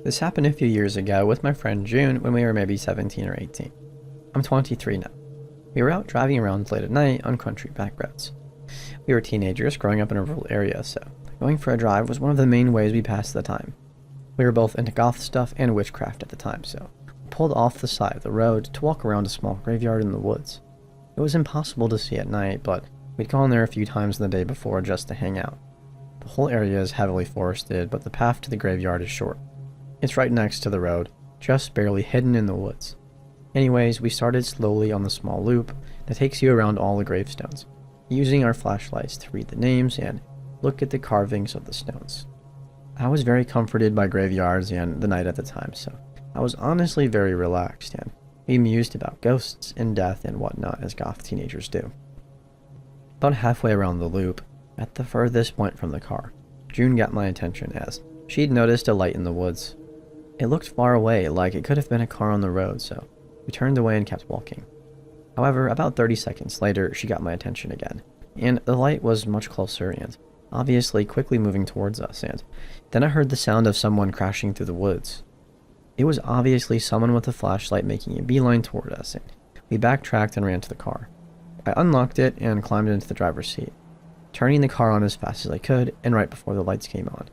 This happened a few years ago with my friend June when we were maybe 17 or 18. I'm 23 now. We were out driving around late at night on country back roads. We were teenagers growing up in a rural area, so going for a drive was one of the main ways we passed the time. We were both into goth stuff and witchcraft at the time, so we pulled off the side of the road to walk around a small graveyard in the woods. It was impossible to see at night, but we'd gone there a few times the day before just to hang out. The whole area is heavily forested, but the path to the graveyard is short. It's right next to the road, just barely hidden in the woods. Anyways, we started slowly on the small loop that takes you around all the gravestones, using our flashlights to read the names and look at the carvings of the stones. I was very comforted by graveyards and the night at the time, so I was honestly very relaxed, and we mused about ghosts and death and whatnot as goth teenagers do. About halfway around the loop, at the furthest point from the car, June got my attention as she'd noticed a light in the woods. It looked far away, like it could have been a car on the road, so we turned away and kept walking. However, about 30 seconds later, she got my attention again, and the light was much closer and obviously quickly moving towards us, and then I heard the sound of someone crashing through the woods. It was obviously someone with a flashlight making a beeline toward us, and we backtracked and ran to the car. I unlocked it and climbed into the driver's seat, turning the car on as fast as I could, and right before the lights came on,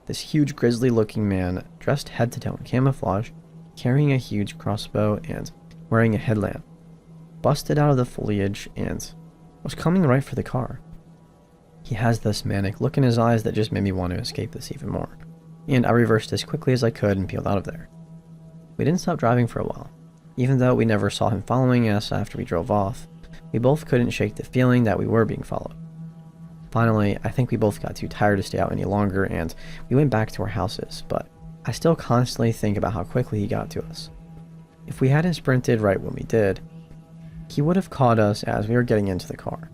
this huge grisly-looking man, dressed head to toe in camouflage, carrying a huge crossbow and wearing a headlamp, busted out of the foliage and was coming right for the car. He has this manic look in his eyes that just made me want to escape this even more, and I reversed as quickly as I could and peeled out of there. We didn't stop driving for a while. Even though we never saw him following us after we drove off, we both couldn't shake the feeling that we were being followed. Finally, I think we both got too tired to stay out any longer, and we went back to our houses, but I still constantly think about how quickly he got to us. If we hadn't sprinted right when we did, he would have caught us as we were getting into the car.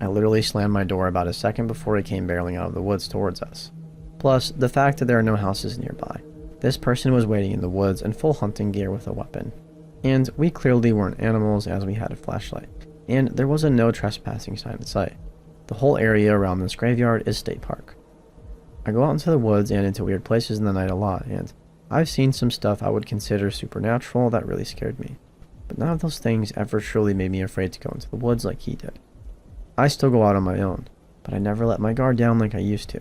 I literally slammed my door about a second before he came barreling out of the woods towards us. Plus, the fact that there are no houses nearby. This person was waiting in the woods in full hunting gear with a weapon. And we clearly weren't animals as we had a flashlight, and there was a no trespassing sign in sight. The whole area around this graveyard is state park. I go out into the woods and into weird places in the night a lot, and I've seen some stuff I would consider supernatural that really scared me. But none of those things ever truly made me afraid to go into the woods like he did. I still go out on my own, but I never let my guard down like I used to.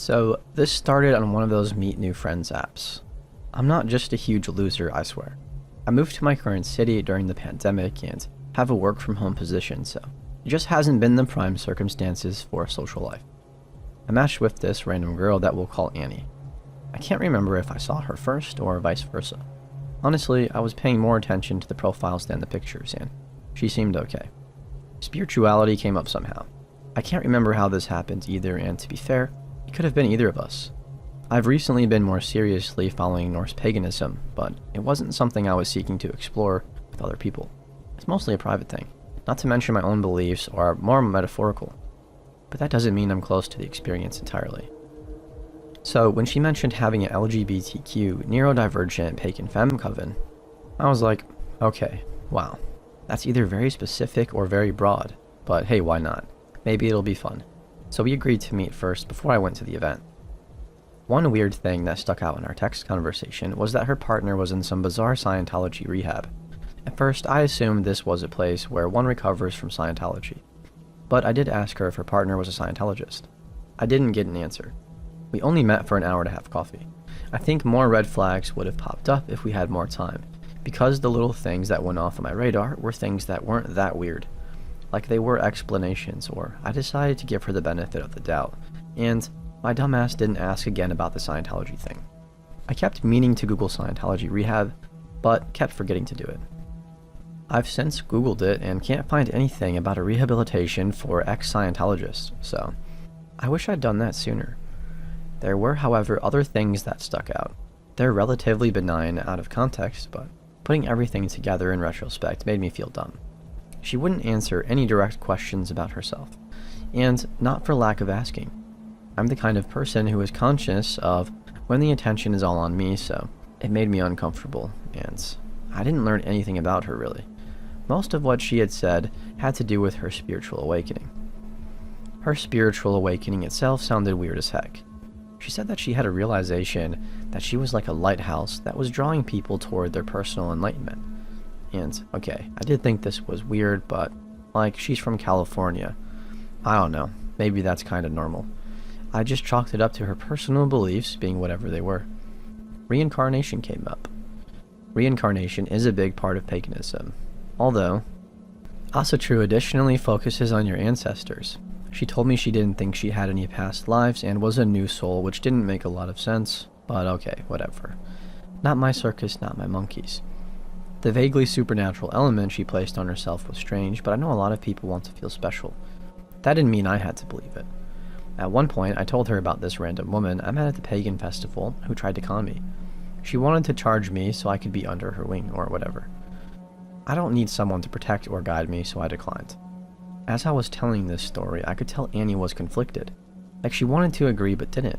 So, this started on one of those meet new friends apps. I'm not just a huge loser, I swear. I moved to my current city during the pandemic and have a work from home position, so it just hasn't been the prime circumstances for a social life. I matched with this random girl that we'll call Annie. I can't remember if I saw her first or vice versa. Honestly, I was paying more attention to the profiles than the pictures, and she seemed okay. Spirituality came up somehow. I can't remember how this happened either, and to be fair, it could have been either of us. I've recently been more seriously following Norse paganism, but it wasn't something I was seeking to explore with other people. It's mostly a private thing, not to mention my own beliefs are more metaphorical. But that doesn't mean I'm close to the experience entirely. So when she mentioned having an LGBTQ neurodivergent pagan femme coven, I was like, okay, wow, that's either very specific or very broad, but hey, why not? Maybe it'll be fun. So we agreed to meet first before I went to the event. One weird thing that stuck out in our text conversation was that her partner was in some bizarre Scientology rehab. At first, I assumed this was a place where one recovers from Scientology. But I did ask her if her partner was a Scientologist. I didn't get an answer. We only met for an hour to have coffee. I think more red flags would have popped up if we had more time, because the little things that went off on my radar were things that weren't that weird. Like they were explanations, or I decided to give her the benefit of the doubt, and my dumbass didn't ask again about the Scientology thing. I kept meaning to Google Scientology rehab, but kept forgetting to do it. I've since Googled it and can't find anything about a rehabilitation for ex-Scientologists, so I wish I'd done that sooner. There were, however, other things that stuck out. They're relatively benign out of context, but putting everything together in retrospect made me feel dumb. She wouldn't answer any direct questions about herself, and not for lack of asking. I'm the kind of person who is conscious of when the attention is all on me, so it made me uncomfortable, and I didn't learn anything about her really. Most of what she had said had to do with her spiritual awakening. Her spiritual awakening itself sounded weird as heck. She said that she had a realization that she was like a lighthouse that was drawing people toward their personal enlightenment. And, okay, I did think this was weird, but, like, she's from California. I don't know, maybe that's kind of normal. I just chalked it up to her personal beliefs being whatever they were. Reincarnation came up. Reincarnation is a big part of paganism, although Asatru additionally focuses on your ancestors. She told me she didn't think she had any past lives and was a new soul, which didn't make a lot of sense, but okay, whatever. Not my circus, not my monkeys. The vaguely supernatural element she placed on herself was strange, but I know a lot of people want to feel special. That didn't mean I had to believe it. At one point, I told her about this random woman I met at the pagan festival who tried to con me. She wanted to charge me so I could be under her wing or whatever. I don't need someone to protect or guide me, so I declined. As I was telling this story, I could tell Annie was conflicted. Like she wanted to agree but didn't.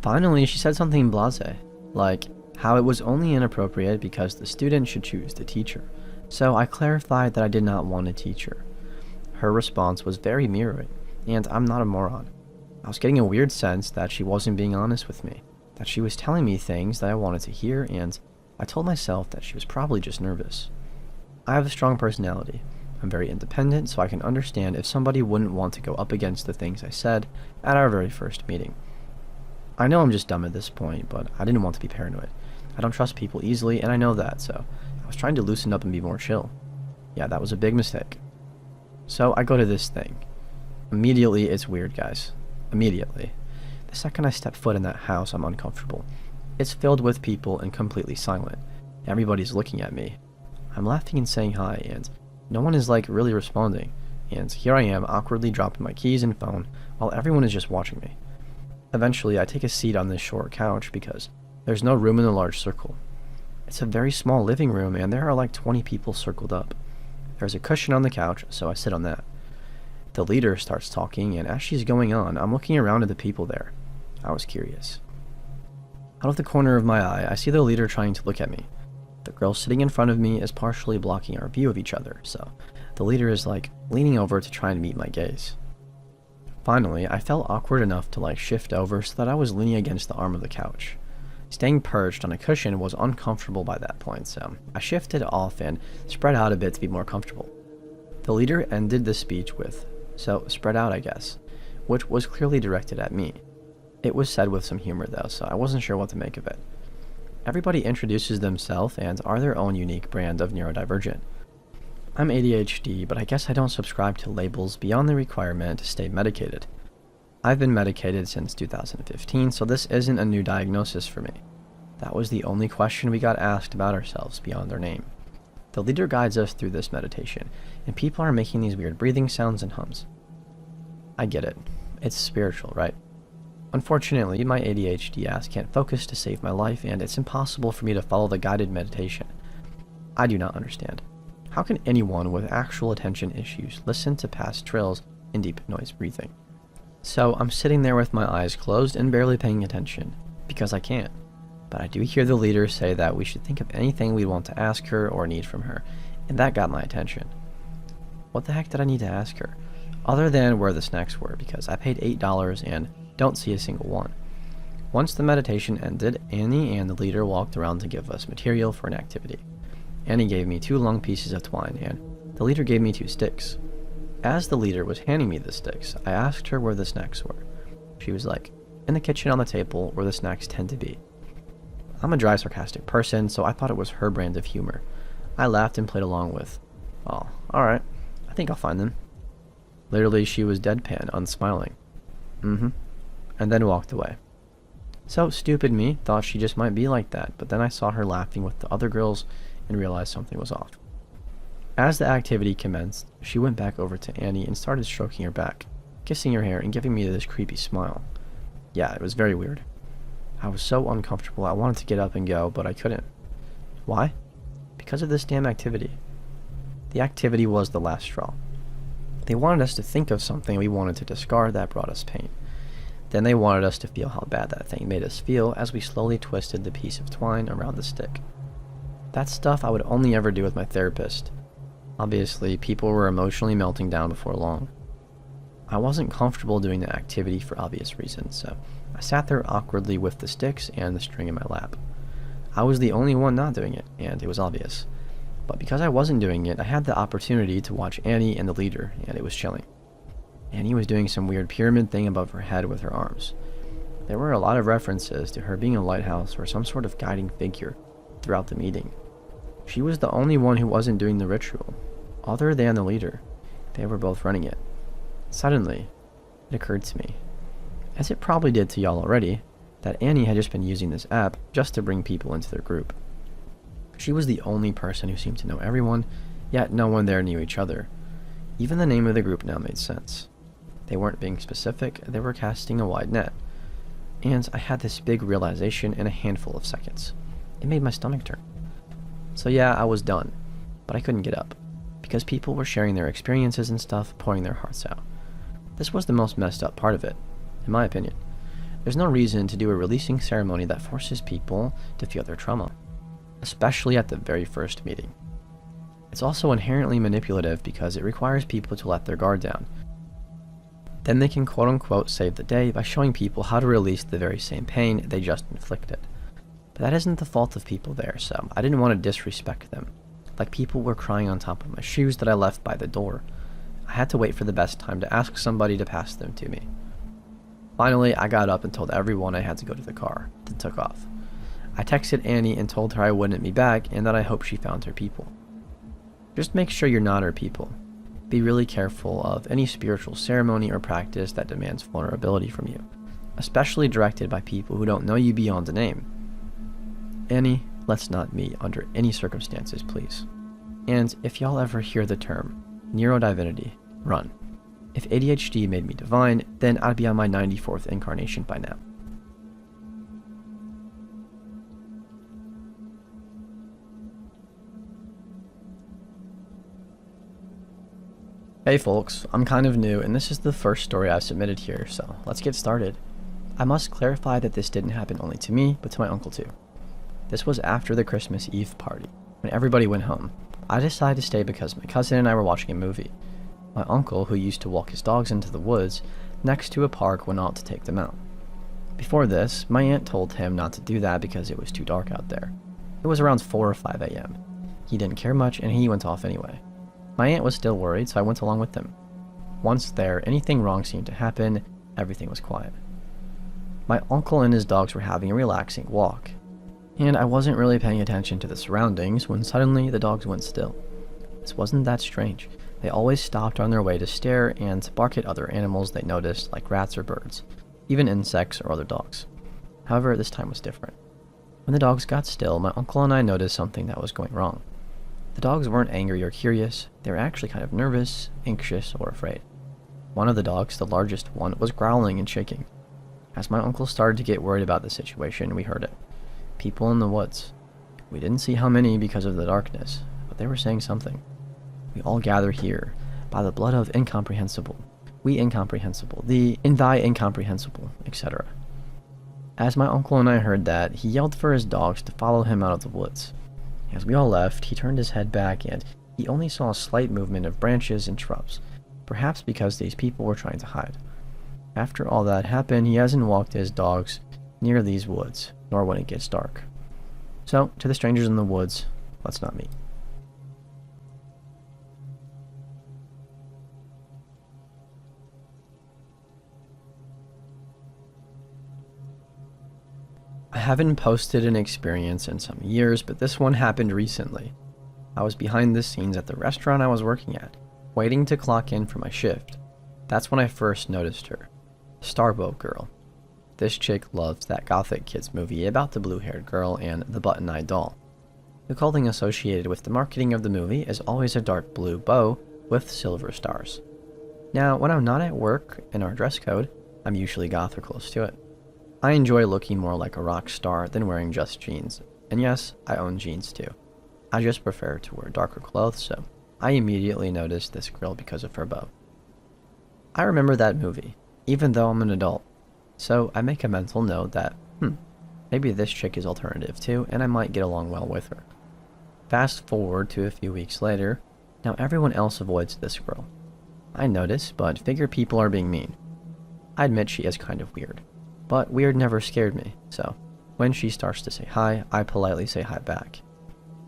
Finally, she said something blasé, like how it was only inappropriate because the student should choose the teacher. So I clarified that I did not want a teacher. Her response was very mirroring, and I'm not a moron. I was getting a weird sense that she wasn't being honest with me, that she was telling me things that I wanted to hear, and I told myself that she was probably just nervous. I have a strong personality. I'm very independent, so I can understand if somebody wouldn't want to go up against the things I said at our very first meeting. I know I'm just dumb at this point, but I didn't want to be paranoid. I don't trust people easily, and I know that, so I was trying to loosen up and be more chill. Yeah, that was a big mistake. So I go to this thing. Immediately, it's weird, guys. Immediately. The second I step foot in that house, I'm uncomfortable. It's filled with people and completely silent. Everybody's looking at me. I'm laughing and saying hi, and no one is like really responding, and here I am awkwardly dropping my keys and phone while everyone is just watching me. Eventually, I take a seat on this short couch because there's no room in the large circle. It's a very small living room and there are like 20 people circled up. There's a cushion on the couch, so I sit on that. The leader starts talking, and as she's going on, I'm looking around at the people there. I was curious. Out of the corner of my eye, I see the leader trying to look at me. The girl sitting in front of me is partially blocking our view of each other, so the leader is like leaning over to try and meet my gaze. Finally, I felt awkward enough to like shift over so that I was leaning against the arm of the couch. Staying perched on a cushion was uncomfortable by that point, so I shifted off and spread out a bit to be more comfortable. The leader ended the speech with, "So, spread out, I guess," which was clearly directed at me. It was said with some humor though, so I wasn't sure what to make of it. Everybody introduces themselves and are their own unique brand of neurodivergent. I'm ADHD, but I guess I don't subscribe to labels beyond the requirement to stay medicated. I've been medicated since 2015, so this isn't a new diagnosis for me. That was the only question we got asked about ourselves beyond our name. The leader guides us through this meditation, and people are making these weird breathing sounds and hums. I get it. It's spiritual, right? Unfortunately, my ADHD ass can't focus to save my life, and it's impossible for me to follow the guided meditation. I do not understand. How can anyone with actual attention issues listen to past trills in deep noise breathing? So I'm sitting there with my eyes closed and barely paying attention, because I can't. But I do hear the leader say that we should think of anything we want to ask her or need from her, and that got my attention. What the heck did I need to ask her? Other than where the snacks were, because I paid $8 and don't see a single one. Once the meditation ended, Annie and the leader walked around to give us material for an activity. Annie gave me 2 long pieces of twine, and the leader gave me 2 sticks. As the leader was handing me the sticks, I asked her where the snacks were. She was like, "In the kitchen on the table where the snacks tend to be." I'm a dry, sarcastic person, so I thought it was her brand of humor. I laughed and played along with, "Oh, alright, I think I'll find them." Literally, she was deadpan, unsmiling. And then walked away. So stupid me thought she just might be like that, but then I saw her laughing with the other girls and realized something was off. As the activity commenced, she went back over to Annie and started stroking her back, kissing her hair and giving me this creepy smile. Yeah, it was very weird. I was so uncomfortable I wanted to get up and go, but I couldn't. Why? Because of this damn activity. The activity was the last straw. They wanted us to think of something we wanted to discard that brought us pain. Then they wanted us to feel how bad that thing made us feel as we slowly twisted the piece of twine around the stick. That's stuff I would only ever do with my therapist. Obviously, people were emotionally melting down before long. I wasn't comfortable doing the activity for obvious reasons, so I sat there awkwardly with the sticks and the string in my lap. I was the only one not doing it, and it was obvious. But because I wasn't doing it, I had the opportunity to watch Annie and the leader, and it was chilling. Annie was doing some weird pyramid thing above her head with her arms. There were a lot of references to her being a lighthouse or some sort of guiding figure throughout the meeting. She was the only one who wasn't doing the ritual, other than the leader. They were both running it. Suddenly, it occurred to me, as it probably did to y'all already, that Annie had just been using this app just to bring people into their group. She was the only person who seemed to know everyone, yet no one there knew each other. Even the name of the group now made sense. They weren't being specific, they were casting a wide net. And I had this big realization in a handful of seconds. It made my stomach turn. So yeah, I was done, but I couldn't get up, because people were sharing their experiences and stuff, pouring their hearts out. This was the most messed up part of it, in my opinion. There's no reason to do a releasing ceremony that forces people to feel their trauma, especially at the very first meeting. It's also inherently manipulative because it requires people to let their guard down. Then they can quote-unquote save the day by showing people how to release the very same pain they just inflicted. But that isn't the fault of people there, so I didn't want to disrespect them. Like people were crying on top of my shoes that I left by the door. I had to wait for the best time to ask somebody to pass them to me. Finally, I got up and told everyone I had to go to the car, then took off. I texted Annie and told her I wouldn't be back and that I hope she found her people. Just make sure you're not her people. Be really careful of any spiritual ceremony or practice that demands vulnerability from you, especially directed by people who don't know you beyond a name. Annie, let's not meet under any circumstances, please. And if y'all ever hear the term neurodivinity, run. If ADHD made me divine, then I'd be on my 94th incarnation by now. Hey folks, I'm kind of new and this is the first story I've submitted here, so let's get started. I must clarify that this didn't happen only to me, but to my uncle too. This was after the Christmas Eve party, when everybody went home. I decided to stay because my cousin and I were watching a movie. My uncle, who used to walk his dogs into the woods next to a park, went out to take them out. Before this, my aunt told him not to do that because it was too dark out there. It was around 4 or 5 a.m. He didn't care much and he went off anyway. My aunt was still worried, so I went along with them. Once there, anything wrong seemed to happen, everything was quiet. My uncle and his dogs were having a relaxing walk, and I wasn't really paying attention to the surroundings when suddenly the dogs went still. This wasn't that strange. They always stopped on their way to stare and bark at other animals they noticed, like rats or birds, even insects or other dogs. However, this time was different. When the dogs got still, my uncle and I noticed something that was going wrong. The dogs weren't angry or curious, they were actually kind of nervous, anxious, or afraid. One of the dogs, the largest one, was growling and shaking. As my uncle started to get worried about the situation, we heard it. People in the woods. We didn't see how many because of the darkness, but they were saying something. We all gather here, by the blood of incomprehensible, we incomprehensible, the in thy incomprehensible, etc. As my uncle and I heard that, he yelled for his dogs to follow him out of the woods. As we all left, he turned his head back and he only saw a slight movement of branches and shrubs, perhaps because these people were trying to hide. After all that happened, he hasn't walked his dogs near these woods, nor when it gets dark. So, to the strangers in the woods, let's not meet. I haven't posted an experience in some years, but this one happened recently. I was behind the scenes at the restaurant I was working at, waiting to clock in for my shift. That's when I first noticed her. Starboat Girl. This chick loves that Gothic Kids movie about the blue-haired girl and the button-eyed doll. The clothing associated with the marketing of the movie is always a dark blue bow with silver stars. Now, when I'm not at work in our dress code, I'm usually goth or close to it. I enjoy looking more like a rock star than wearing just jeans, and yes, I own jeans too. I just prefer to wear darker clothes, so I immediately noticed this girl because of her bow. I remember that movie, even though I'm an adult, so I make a mental note that, maybe this chick is alternative too, and I might get along well with her. Fast forward to a few weeks later, Now everyone else avoids this girl. I notice, but figure people are being mean. I admit she is kind of weird, but weird never scared me, so when she starts to say hi, I politely say hi back.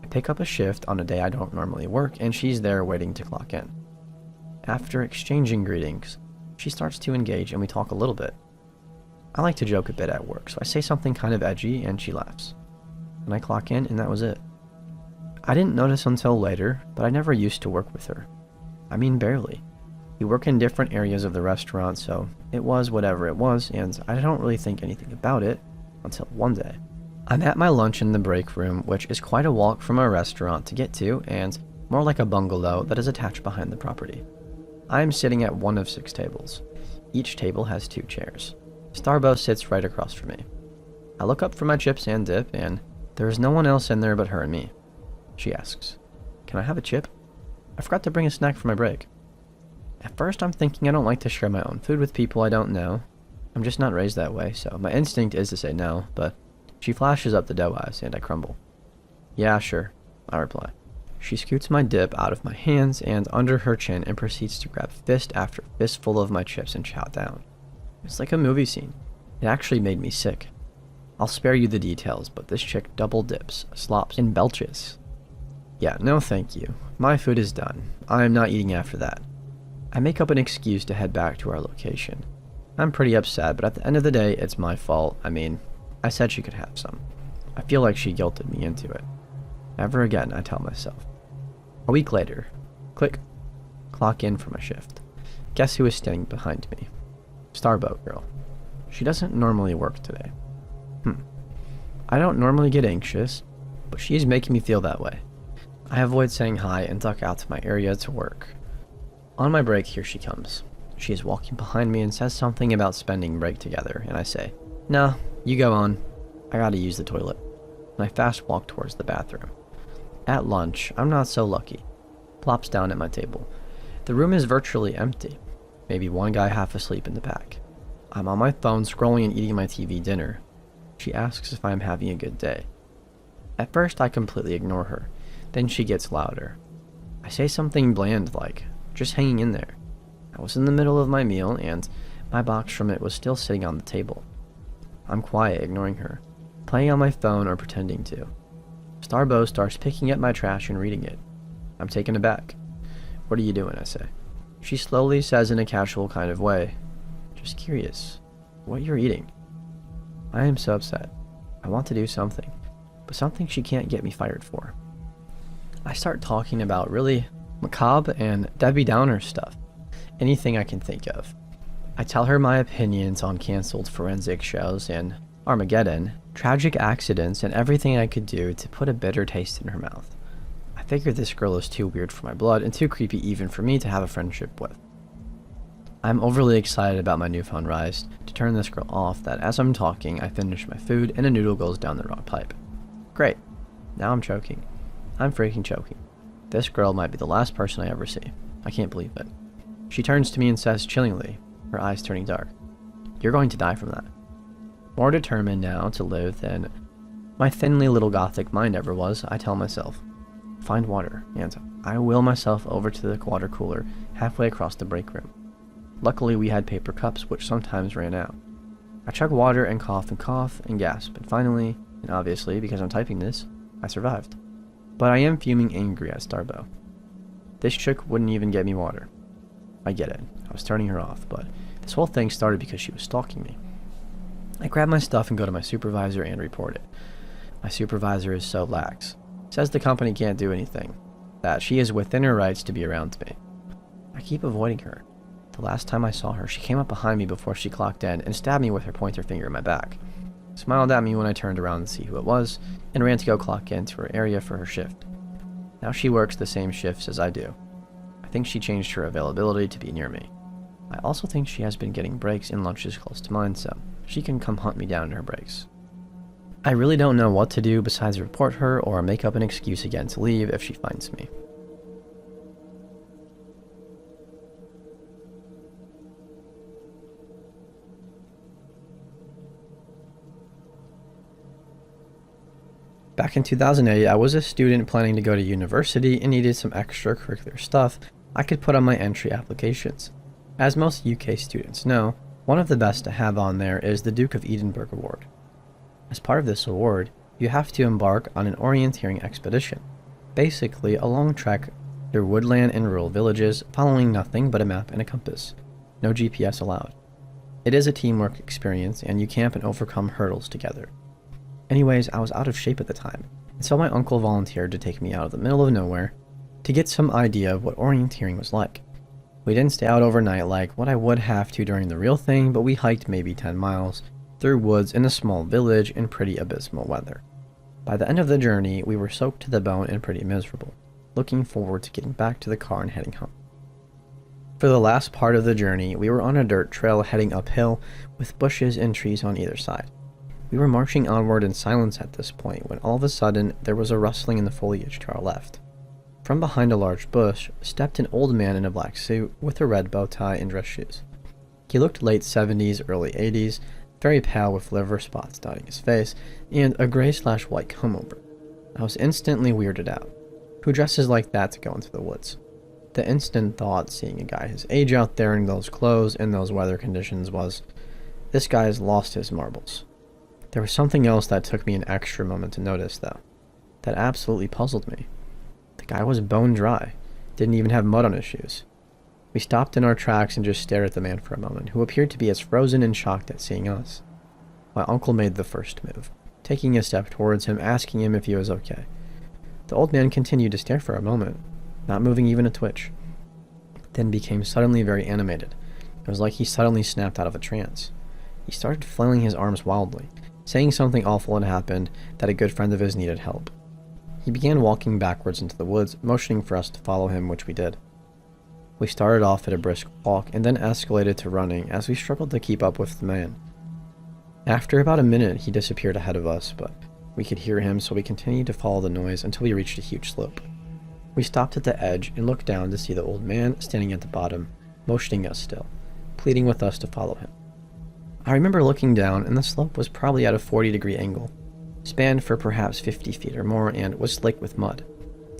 I pick up a shift on a day I don't normally work, and she's there waiting to clock in. After exchanging greetings, she starts to engage and we talk a little bit. I like to joke a bit at work, so I say something kind of edgy and she laughs. And I clock in and that was it. I didn't notice until later, but I never used to work with her. I mean barely. We work in different areas of the restaurant, so it was whatever it was, and I don't really think anything about it until one day. I'm at my lunch in the break room, which is quite a walk from our restaurant to get to, and more like a bungalow that is attached behind the property. I am sitting at one of 6 tables. Each table has 2 chairs. Starbo sits right across from me. I look up for my chips and dip, and there is no one else in there but her and me. She asks, "Can I have a chip? I forgot to bring a snack for my break." At first I'm thinking I don't like to share my own food with people I don't know. I'm just not raised that way, so my instinct is to say no, but she flashes up the doe eyes and I crumble. "Yeah, sure," I reply. She scoots my dip out of my hands and under her chin and proceeds to grab fist after fistful of my chips and chow down. It's like a movie scene. It actually made me sick. I'll spare you the details, but this chick double dips, slops, and belches. Yeah, no thank you. My food is done. I am not eating after that. I make up an excuse to head back to our location. I'm pretty upset, but at the end of the day, it's my fault. I mean, I said she could have some. I feel like she guilted me into it. Never again, I tell myself. A week later. Click. Clock in for my shift. Guess who is standing behind me? Starbo girl. She doesn't normally work today. I don't normally get anxious, but she's making me feel that way. I avoid saying hi and duck out to my area to work. On my break, here she comes. She is walking behind me and says something about spending break together, and I say, "Nah, you go on. I gotta use the toilet." And I fast walk towards the bathroom. At lunch, I'm not so lucky. Plops down at my table. The room is virtually empty. Maybe one guy half asleep in the back. I'm on my phone scrolling and eating my TV dinner. She asks if I'm having a good day. At first, I completely ignore her. Then she gets louder. I say something bland like, "Just hanging in there." I was in the middle of my meal, and my box from it was still sitting on the table. I'm quiet, ignoring her, playing on my phone or pretending to. Starbo starts picking up my trash and reading it. I'm taken aback. "What are you doing?" I say. She slowly says in a casual kind of way, "Just curious, what you're eating." I am so upset. I want to do something, but something she can't get me fired for. I start talking about really macabre and Debbie Downer stuff. Anything I can think of. I tell her my opinions on cancelled forensic shows and Armageddon, tragic accidents, and everything I could do to put a bitter taste in her mouth. I figure this girl is too weird for my blood and too creepy even for me to have a friendship with. I'm overly excited about my newfound rise to turn this girl off that as I'm talking, I finish my food and a noodle goes down the wrong pipe. Great. Now I'm choking. I'm freaking choking. This girl might be the last person I ever see. I can't believe it. She turns to me and says chillingly, her eyes turning dark, "You're going to die from that." More determined now to live than my thinly little gothic mind ever was, I tell myself, "Find water," and I will myself over to the water cooler halfway across the break room. Luckily, we had paper cups, which sometimes ran out. I chug water and cough and gasp, and finally, and obviously because I'm typing this, I survived. But I am fuming angry at Starbo. This chick wouldn't even get me water. I get it. I was turning her off, but this whole thing started because she was stalking me. I grab my stuff and go to my supervisor and report it. My supervisor is so lax. Says the company can't do anything. That she is within her rights to be around me. I keep avoiding her. The last time I saw her, she came up behind me before she clocked in and stabbed me with her pointer finger in my back. Smiled at me when I turned around to see who it was, and ran to go clock into her area for her shift. Now she works the same shifts as I do. I think she changed her availability to be near me. I also think she has been getting breaks and lunches close to mine, so she can come hunt me down in her breaks. I really don't know what to do besides report her or make up an excuse again to leave if she finds me. Back in 2008, I was a student planning to go to university and needed some extracurricular stuff I could put on my entry applications. As most UK students know, one of the best to have on there is the Duke of Edinburgh Award. As part of this award, you have to embark on an orienteering expedition, basically a long trek through woodland and rural villages, following nothing but a map and a compass. No GPS allowed. It is a teamwork experience, and you camp and overcome hurdles together. Anyways, I was out of shape at the time, and so my uncle volunteered to take me out of the middle of nowhere to get some idea of what orienteering was like. We didn't stay out overnight like what I would have to during the real thing, but we hiked maybe 10 miles through woods in a small village in pretty abysmal weather. By the end of the journey, we were soaked to the bone and pretty miserable, looking forward to getting back to the car and heading home. For the last part of the journey, we were on a dirt trail heading uphill with bushes and trees on either side. We were marching onward in silence at this point when all of a sudden there was a rustling in the foliage to our left. From behind a large bush stepped an old man in a black suit with a red bow tie and dress shoes. He looked late 70s, early 80s, very pale with liver spots dotting his face, and a gray/white comb-over. I was instantly weirded out. Who dresses like that to go into the woods? The instant thought seeing a guy his age out there in those clothes in those weather conditions was, this guy's lost his marbles. There was something else that took me an extra moment to notice, though. That absolutely puzzled me. The guy was bone dry, didn't even have mud on his shoes. We stopped in our tracks and just stared at the man for a moment, who appeared to be as frozen and shocked at seeing us. My uncle made the first move, taking a step towards him, asking him if he was okay. The old man continued to stare for a moment, not moving even a twitch, then became suddenly very animated. It was like he suddenly snapped out of a trance. He started flailing his arms wildly, saying something awful had happened, that a good friend of his needed help. He began walking backwards into the woods, motioning for us to follow him, which we did. We started off at a brisk walk and then escalated to running as we struggled to keep up with the man. After about a minute, he disappeared ahead of us, but we could hear him, so we continued to follow the noise until we reached a huge slope. We stopped at the edge and looked down to see the old man standing at the bottom, motioning us still, pleading with us to follow him. I remember looking down, and the slope was probably at a 40-degree angle, spanned for perhaps 50 feet or more, and was slick with mud.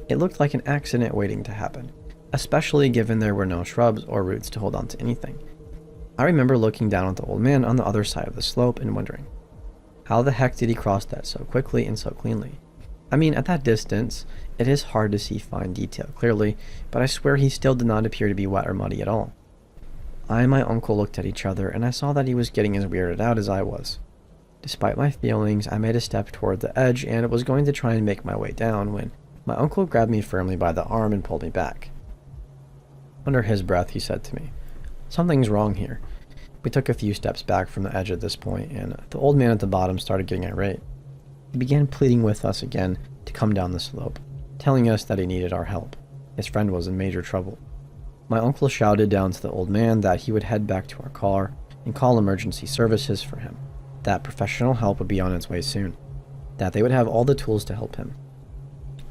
It looked like an accident waiting to happen, especially given there were no shrubs or roots to hold on to anything. I remember looking down at the old man on the other side of the slope and wondering, how the heck did he cross that so quickly and so cleanly? I mean, at that distance, it is hard to see fine detail clearly, but I swear he still did not appear to be wet or muddy at all. I and my uncle looked at each other, and I saw that he was getting as weirded out as I was. Despite my feelings, I made a step toward the edge and was going to try and make my way down when my uncle grabbed me firmly by the arm and pulled me back. Under his breath, he said to me, "Something's wrong here." We took a few steps back from the edge at this point, and the old man at the bottom started getting irate. He began pleading with us again to come down the slope, telling us that he needed our help. His friend was in major trouble. My uncle shouted down to the old man that he would head back to our car and call emergency services for him, that professional help would be on its way soon, that they would have all the tools to help him.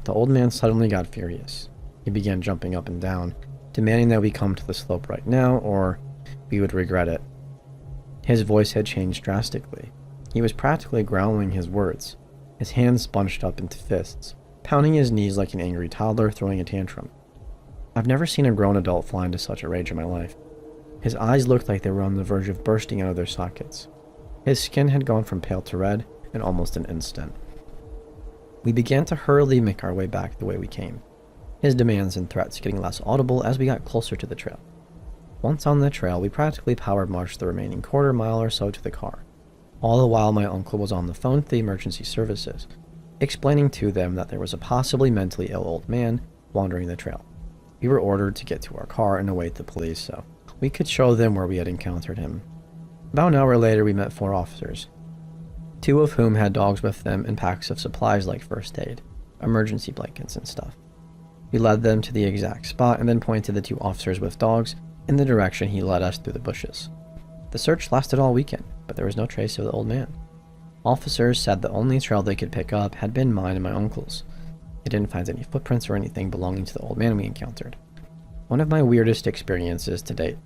The old man suddenly got furious. He began jumping up and down, demanding that we come to the slope right now or we would regret it. His voice had changed drastically. He was practically growling his words, his hands bunched up into fists, pounding his knees like an angry toddler throwing a tantrum. I've never seen a grown adult fly into such a rage in my life. His eyes looked like they were on the verge of bursting out of their sockets. His skin had gone from pale to red in almost an instant. We began to hurriedly make our way back the way we came, his demands and threats getting less audible as we got closer to the trail. Once on the trail, we practically power marched the remaining quarter mile or so to the car. All the while, my uncle was on the phone to the emergency services, explaining to them that there was a possibly mentally ill old man wandering the trail. We were ordered to get to our car and await the police so we could show them where we had encountered him. About an hour later, we met 4 officers, 2 of whom had dogs with them and packs of supplies like first aid, emergency blankets, and stuff. We led them to the exact spot and then pointed the 2 officers with dogs in the direction he led us through the bushes. The search lasted all weekend, but there was no trace of the old man. Officers said the only trail they could pick up had been mine and my uncle's. They didn't find any footprints or anything belonging to the old man we encountered. One of my weirdest experiences to date.